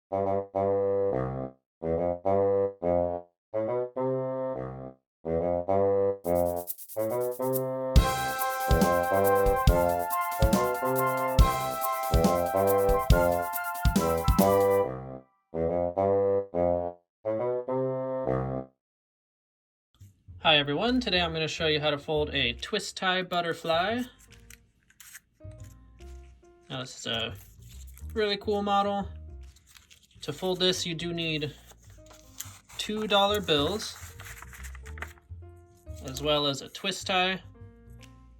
Hi everyone, today I'm going to show you how to fold a twist tie butterfly. Now this is a really cool model. To fold this you do need $2 bills as well as a twist tie.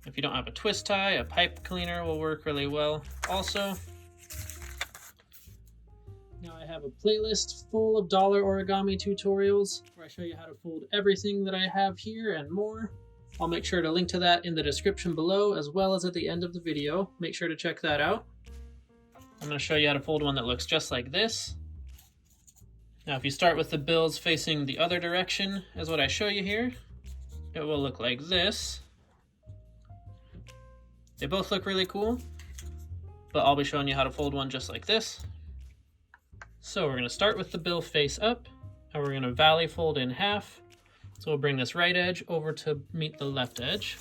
If you don't have a twist tie, a pipe cleaner will work really well also. Now I have a playlist full of dollar origami tutorials where I show you how to fold everything that I have here and more. I'll make sure to link to that in the description below as well as at the end of the video. Make sure to check that out. I'm going to show you how to fold one that looks just like this. Now if you start with the bills facing the other direction as what I show you here, it will look like this. They both look really cool, but I'll be showing you how to fold one just like this. So we're going to start with the bill face up, and we're going to valley fold in half. So we'll bring this right edge over to meet the left edge.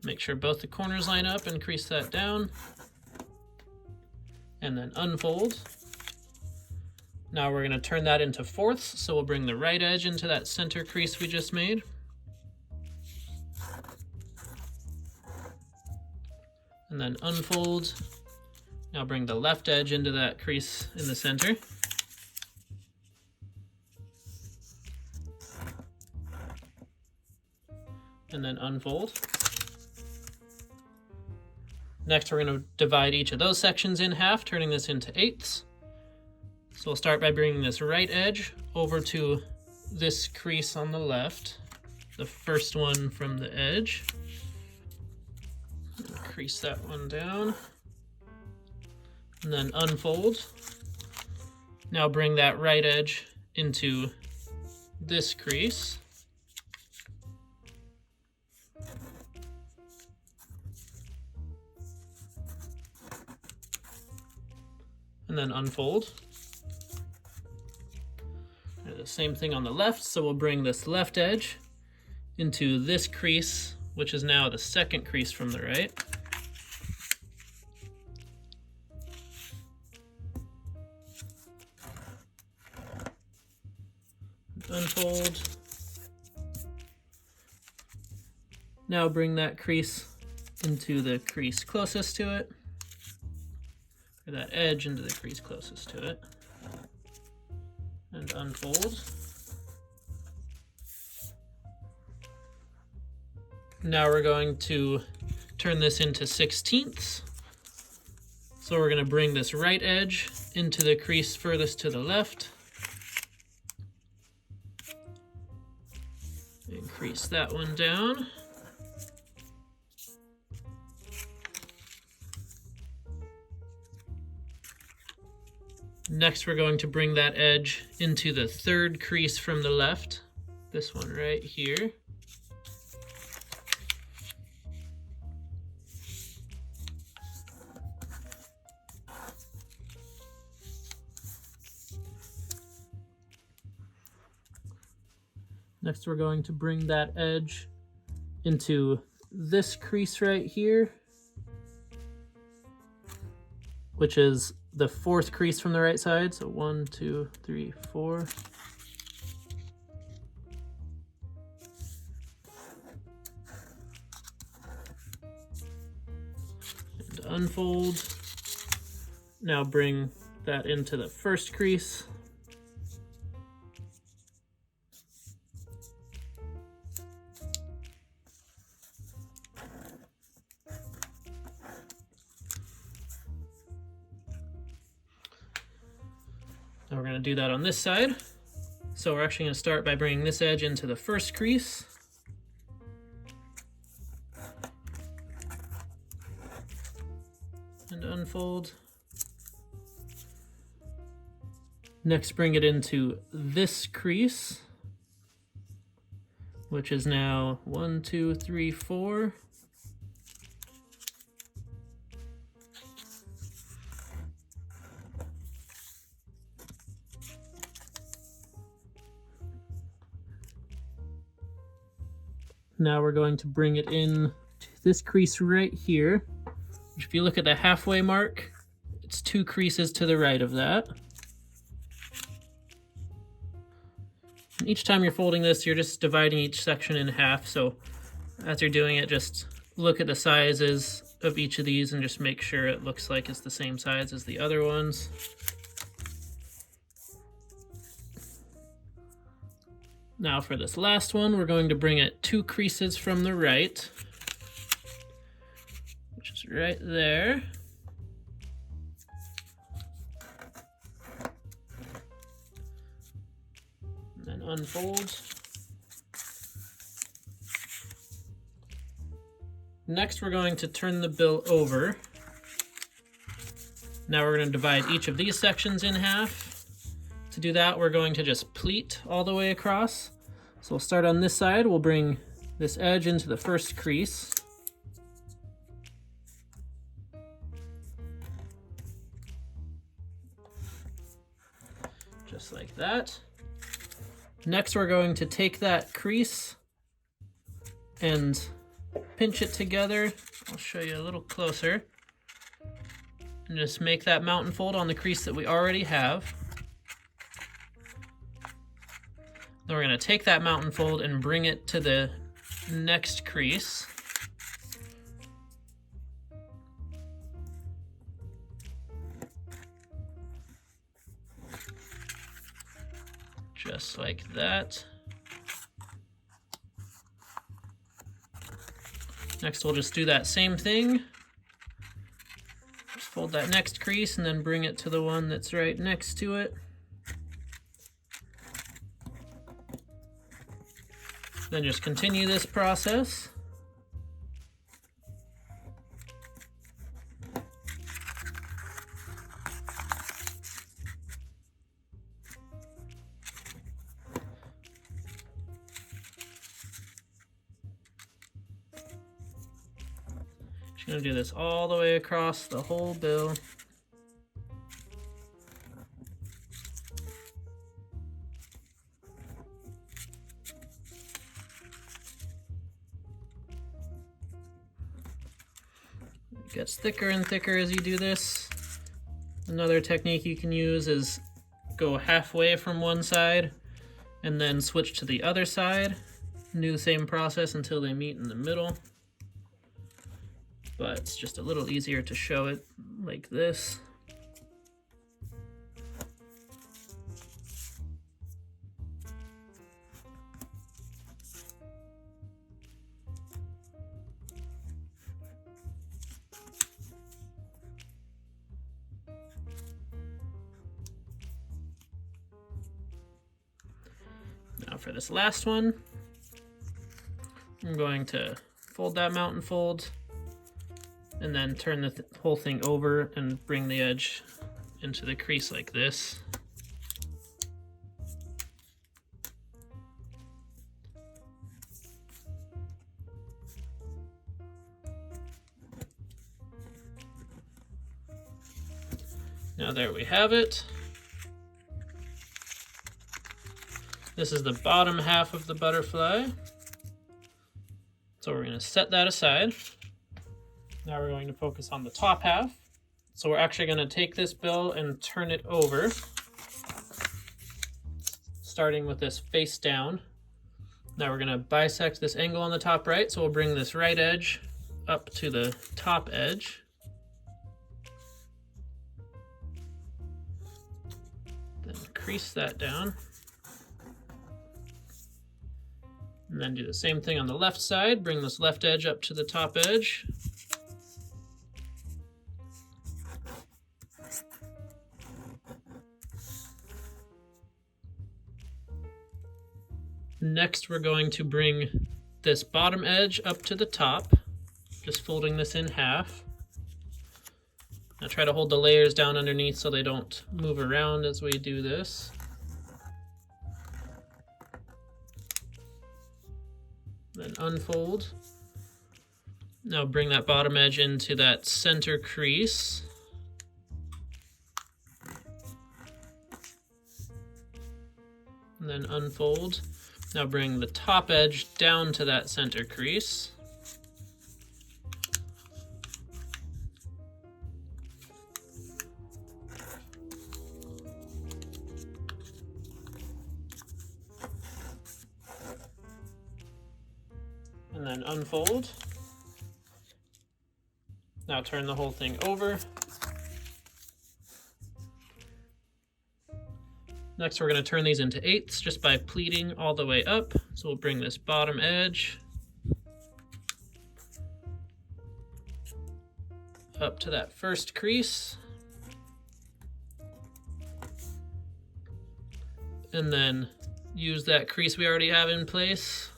Make sure both the corners line up and crease that down. And then unfold. Now we're going to turn that into fourths, so we'll bring the right edge into that center crease we just made. And then unfold. Now bring the left edge into that crease in the center. And then unfold. Next we're going to divide each of those sections in half, turning this into eighths. So we'll start by bringing this right edge over to this crease on the left, the first one from the edge. Crease that one down, and then unfold. Now bring that right edge into this crease. And then unfold. And the same thing on the left, so we'll bring this left edge into this crease, which is now the second crease from the right. Unfold. Now bring that crease into the crease closest to it, or that edge into the crease closest to it, and unfold. Now we're going to turn this into 16ths. So we're going to bring this right edge into the crease furthest to the left. And crease that one down. Next we're going to bring that edge into the third crease from the left, this one right here. Next we're going to bring that edge into this crease right here, which is the fourth crease from the right side. So 1, 2, 3, 4. And unfold. Now bring that into the first crease. Now we're going to do that on this side. So we're actually going to start by bringing this edge into the first crease. And unfold. Next, bring it into this crease, which is now 1, 2, 3, 4. Now we're going to bring it in to this crease right here. If you look at the halfway mark, it's 2 creases to the right of that. And each time you're folding this, you're just dividing each section in half. So as you're doing it, just look at the sizes of each of these and just make sure it looks like it's the same size as the other ones. Now for this last one, we're going to bring it 2 creases from the right, which is right there. And then unfold. Next, we're going to turn the bill over. Now we're going to divide each of these sections in half. To do that, we're going to just pleat all the way across. So we'll start on this side. We'll bring this edge into the first crease. Just like that. Next, we're going to take that crease and pinch it together. I'll show you a little closer. And just make that mountain fold on the crease that we already have. Then we're going to take that mountain fold and bring it to the next crease. Just like that. Next, we'll just do that same thing. Just fold that next crease and then bring it to the one that's right next to it. Then just continue this process. Just gonna do this all the way across the whole bill. It gets thicker and thicker as you do this. Another technique you can use is go halfway from one side and then switch to the other side and do the same process until they meet in the middle. But it's just a little easier to show it like this. Now for this last one, I'm going to fold that mountain fold and then turn the whole thing over and bring the edge into the crease like this. Now there we have it. This is the bottom half of the butterfly. So we're going to set that aside. Now we're going to focus on the top half. So we're actually going to take this bill and turn it over, starting with this face down. Now we're going to bisect this angle on the top right. So we'll bring this right edge up to the top edge. Then crease that down. And then do the same thing on the left side. Bring this left edge up to the top edge. Next, we're going to bring this bottom edge up to the top, just folding this in half. Now try to hold the layers down underneath so they don't move around as we do this. Then unfold. Now bring that bottom edge into that center crease. And then unfold. Now bring the top edge down to that center crease. And then unfold. Now turn the whole thing over. Next, we're going to turn these into eighths just by pleating all the way up. So we'll bring this bottom edge up to that first crease. And then use that crease we already have in place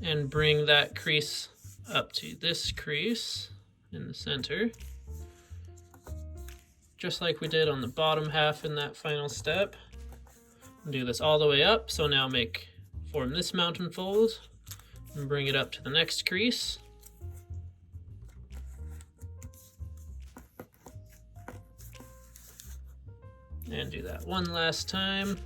and bring that crease up to this crease in the center, just like we did on the bottom half in that final step. And do this all the way up. So now form this mountain fold and bring it up to the next crease. And do that one last time.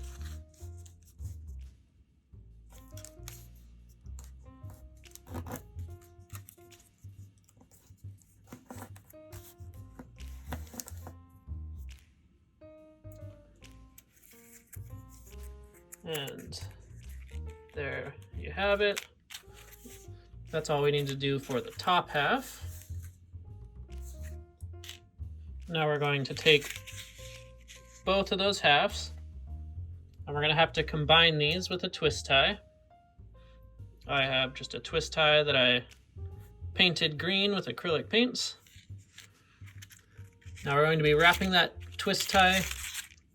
And there you have it. That's all we need to do for the top half. Now we're going to take both of those halves and we're going to have to combine these with a twist tie. I have just a twist tie that I painted green with acrylic paints. Now we're going to be wrapping that twist tie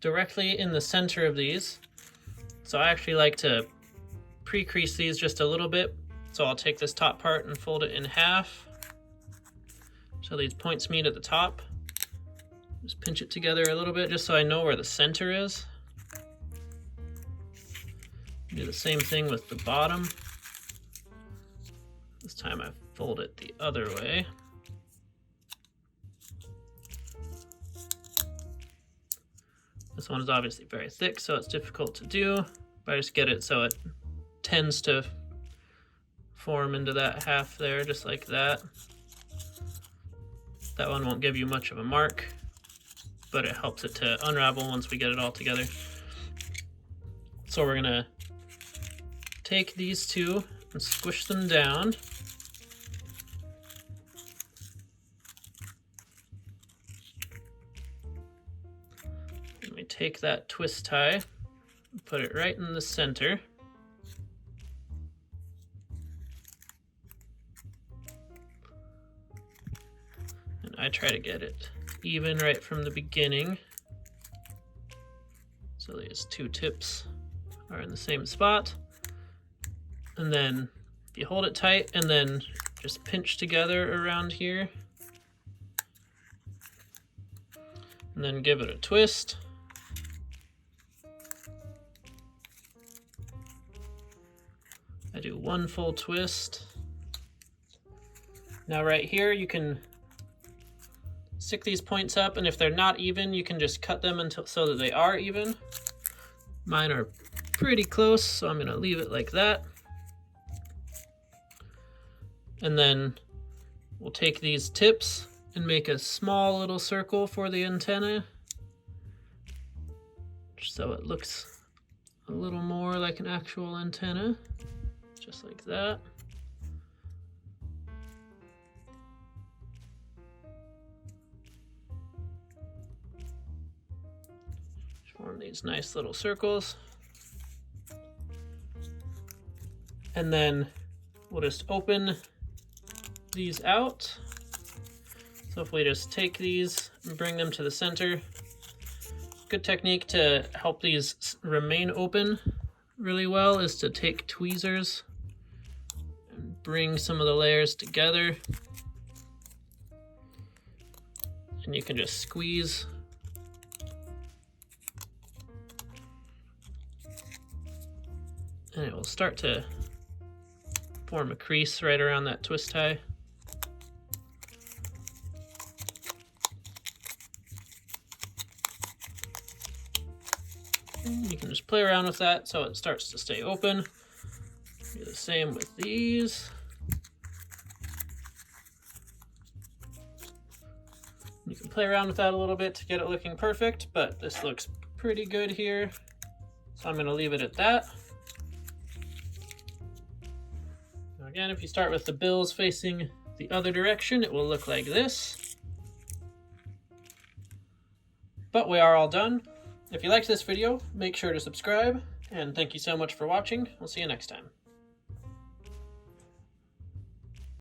directly in the center of these. So I actually like to pre-crease these just a little bit. So I'll take this top part and fold it in half. So these points meet at the top. Just pinch it together a little bit just so I know where the center is. Do the same thing with the bottom. This time I fold it the other way. This one is obviously very thick, so it's difficult to do, but I just get it so it tends to form into that half there, just like that. That one won't give you much of a mark, but it helps it to unravel once we get it all together. So we're gonna take these two and squish them down. Take that twist tie and put it right in the center. And I try to get it even right from the beginning. So these two tips are in the same spot. And then you hold it tight and then just pinch together around here. And then give it a twist. I do one full twist. Now right here you can stick these points up, and if they're not even you can just cut them until so that they are even. Mine are pretty close, so I'm gonna leave it like that. And then we'll take these tips and make a small little circle for the antenna, so it looks a little more like an actual antenna. Just like that. Form these nice little circles. And then we'll just open these out. So if we just take these and bring them to the center, good technique to help these remain open really well is to take tweezers and bring some of the layers together, and you can just squeeze and it will start to form a crease right around that twist tie. You can just play around with that so it starts to stay open. Do the same with these. You can play around with that a little bit to get it looking perfect, but this looks pretty good here. So I'm going to leave it at that. Now again, if you start with the bills facing the other direction, it will look like this. But we are all done. If you liked this video, make sure to subscribe, and thank you so much for watching. I'll see you next time.